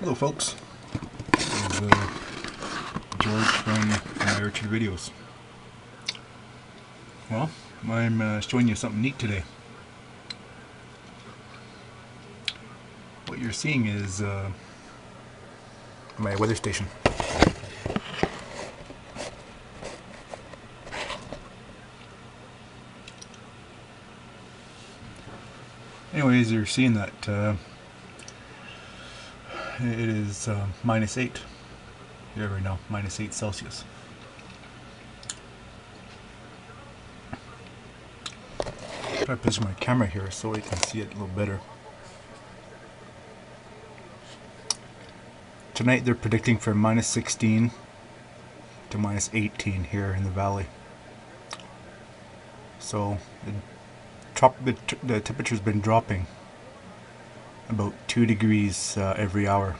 Hello folks, this is George from Myorchardvideos. Well, I'm showing you something neat today. What you're seeing is my weather station. Anyways, you're seeing that it is -8 here right now, -8 Celsius. Try to position my camera here so you can see it a little better. Tonight they're predicting for -16 to -18 here in the valley. So the temperature's been dropping about 2 degrees every hour.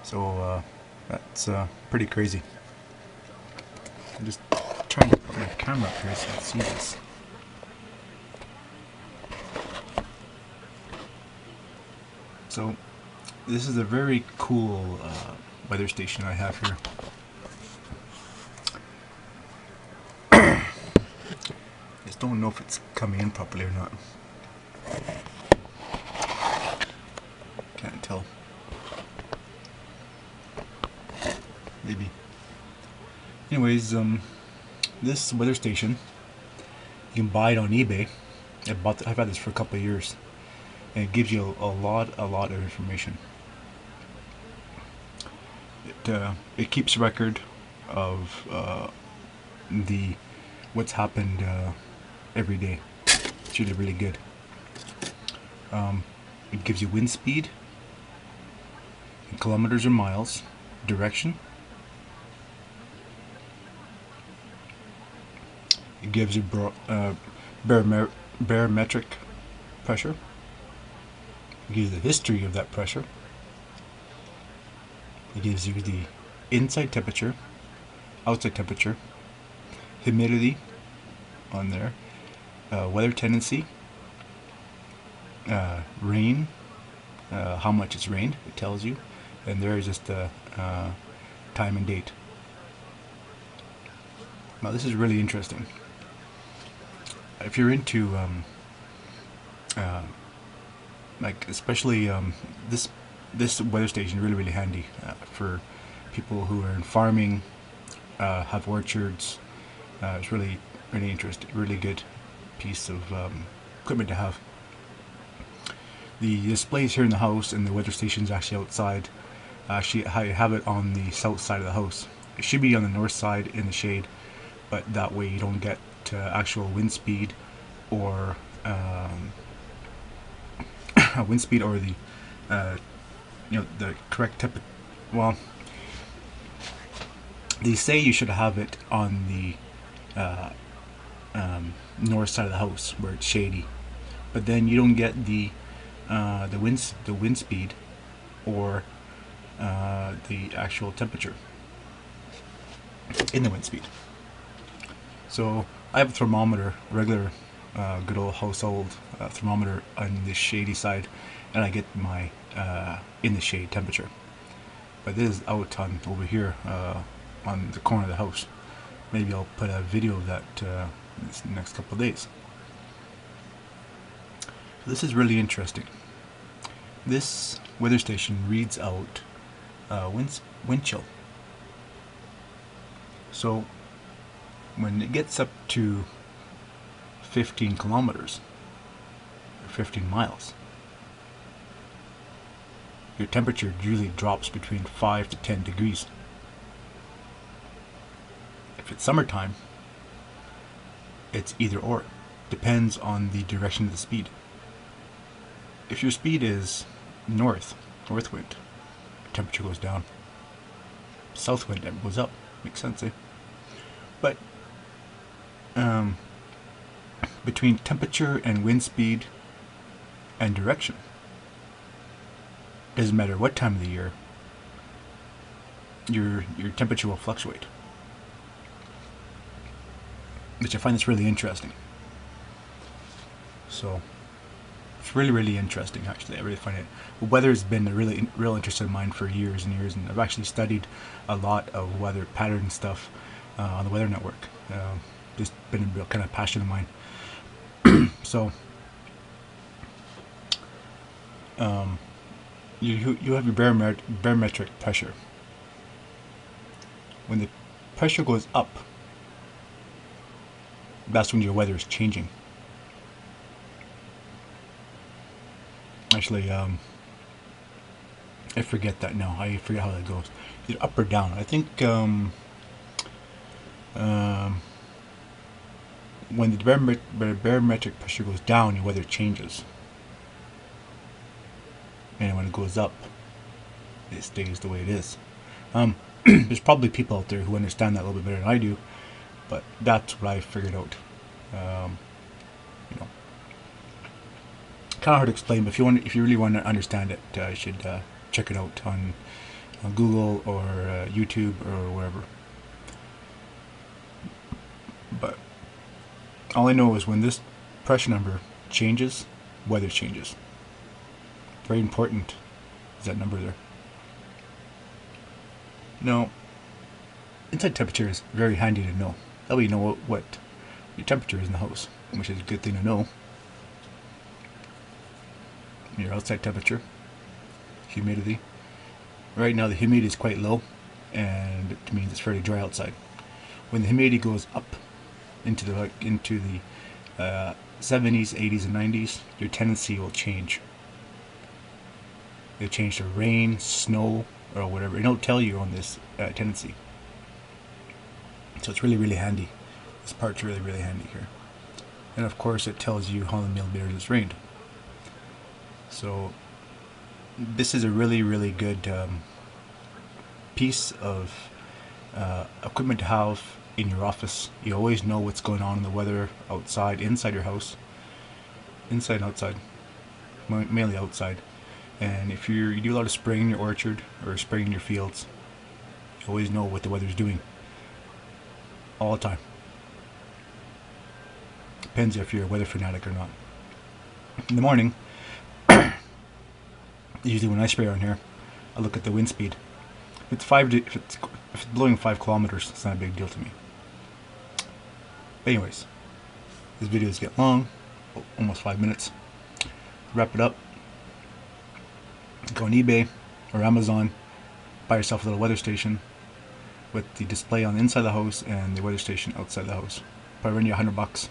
So that's pretty crazy. I'm just trying to put my camera up here so you can see this. So this is a very cool weather station I have here. Just don't know if it's coming in properly or not. Can't tell. Maybe. Anyways, this weather station, you can buy it on eBay. I've had this for a couple of years, and it gives you a lot of information. It keeps record of what's happened every day. It's really good. It gives you wind speed in kilometers or miles, direction. It gives you barometric pressure. It gives you the history of that pressure. It gives you the inside temperature, outside temperature, humidity on there, weather tendency, rain, how much it's rained, it tells you, and there is just the time and date. Now this is really interesting. If you're into like especially this weather station is really handy for people who are in farming, have orchards. It's really interesting, really good piece of equipment to have. The displays here in the house and the weather station is actually outside. Actually, I have it on the south side of the house. It should be on the north side in the shade, but that way you don't get actual wind speed or wind speed or the the correct temperature. Well, they say you should have it on the north side of the house where it's shady, but then you don't get the wind speed or the actual temperature in the wind speed. So I have a thermometer, regular good old household thermometer on the shady side, and I get my in the shade temperature. But this is out on over here on the corner of the house. Maybe I'll put a video of that this next couple of days. So this is really interesting. This weather station reads out wind chill. So when it gets up to 15 kilometers or 15 miles, your temperature usually drops between 5 to 10 degrees. If it's summertime, it's either or. Depends on the direction of the speed. If your speed is north wind, temperature goes down. South wind goes up. Makes sense, eh? But between temperature and wind speed and direction, doesn't matter what time of the year, your temperature will fluctuate. Which I find this really interesting. So It's really, really interesting, actually. I really find it. Weather has been a real interest of mine for years and years, and I've actually studied a lot of weather pattern stuff on the Weather Network. Just been a real kind of passion of mine. So, you have your barometric pressure. When the pressure goes up, that's when your weather is changing. Actually, I forget that now. I forget how that goes. Either up or down. I think when the barometric pressure goes down, your weather changes. And when it goes up, it stays the way it is. There's probably people out there who understand that a little bit better than I do, but that's what I figured out. You know, kind of hard to explain, but if you really want to understand it, you should check it out on Google or YouTube or wherever. But all I know is when this pressure number changes, weather changes. Very important is that number there. Now, inside temperature is very handy to know. That way you know what your temperature is in the house, which is a good thing to know. Your outside temperature, humidity. Right now the humidity is quite low, and it means it's fairly dry outside. When the humidity goes up into the 70s, 80s, and 90s, your tendency will change. It'll change to rain, snow, or whatever. It'll tell you on this tendency. So it's really, really handy. This part's really, really handy here. And of course it tells you how many millimeters it's rained. So this is a really, really good piece of equipment to have in your office. You always know what's going on in the weather outside, inside your house, inside and outside, mainly outside. And if you do a lot of spraying in your orchard or spraying in your fields, you always know what the weather's doing all the time. Depends if you're a weather fanatic or not. In the morning, usually when I spray around here, I look at the wind speed. If it's blowing 5 kilometers, it's not a big deal to me. But anyways, these videos get long, almost 5 minutes. Wrap it up. Go on eBay or Amazon, buy yourself a little weather station with the display on the inside of the house and the weather station outside the house. Probably run you $100,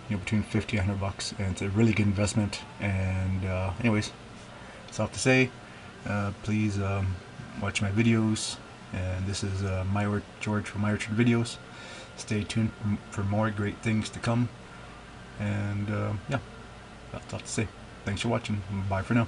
between 50 and $100, and it's a really good investment. And anyways, that's all I have to say. Please watch my videos, and this is George from Myorchardvideos. Stay tuned for more great things to come, and yeah, that's all I have to say. Thanks for watching. Bye for now.